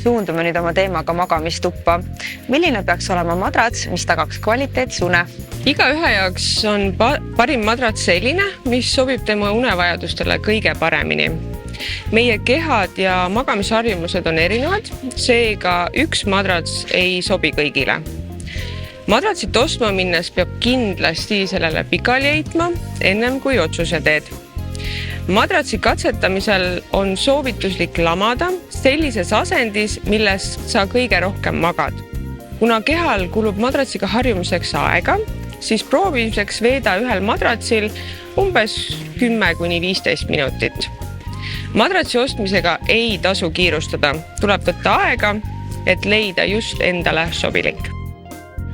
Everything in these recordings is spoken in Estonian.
Suundume nüüd oma teemaga magamistuppa. Milline peaks olema madrats, mis tagaks kvaliteetse une? Igaühe jaoks on parim madrats selline, mis sobib tema unevajadustele kõige paremini. Meie kehad ja magamisharjumused on erinevad, seega üks madrats ei sobi kõigile. Madratsit ostma minnes peab kindlasti sellele pikali heitma, ennem kui otsuse teed. Madratsi katsetamisel on soovituslik lamada sellises asendis, millest sa kõige rohkem magad. Kuna kehal kulub madratsiga harjumuseks aega, siis proovimiseks veeda ühel madratsil umbes 10–15 minutit. Madratsi ostmisega ei tasu kiirustada, tuleb võtta aega, et leida just endale sobilik.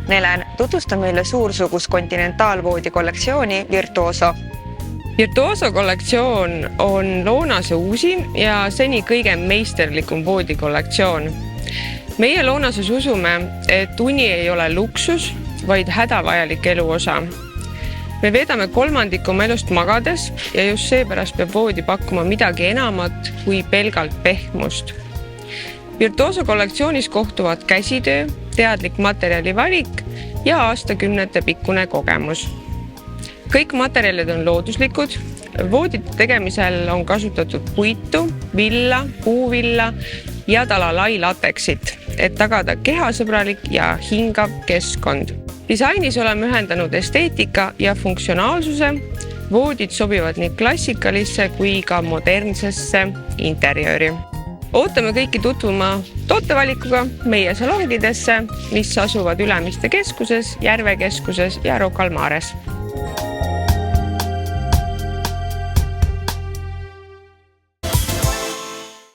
Nelen, tutvusta meile suursugus kontinentaalvoodi kollektsiooni Virtuoso. Virtuoso kollektsioon on Loonase uusim ja seni kõige meisterlikum voodi kollektsioon. Meie Loonases usume, et uni ei ole luksus, vaid hädavajalik eluosa. Me veedame kolmandiku oma elust magades ja just seepärast peab voodi pakkuma midagi enamat kui pelgalt pehmust. Virtuoso kollektsioonis kohtuvad käsitöö, teadlik materjali valik ja aastakümnete pikkune kogemus. Kõik materjalid on looduslikud, voodite tegemisel on kasutatud puitu, villa, puuvilla ja talalai lateksit, et tagada kehasõbralik ja hingav keskkond. Disainis oleme ühendanud esteetika ja funktsionaalsuse, voodid sobivad nii klassikalisse kui ka modernsesse interjööri. Ootame kõiki tutvuma tootevalikuga meie salongidesse, mis asuvad Ülemiste keskuses, Järve keskuses ja Rocca al Mares.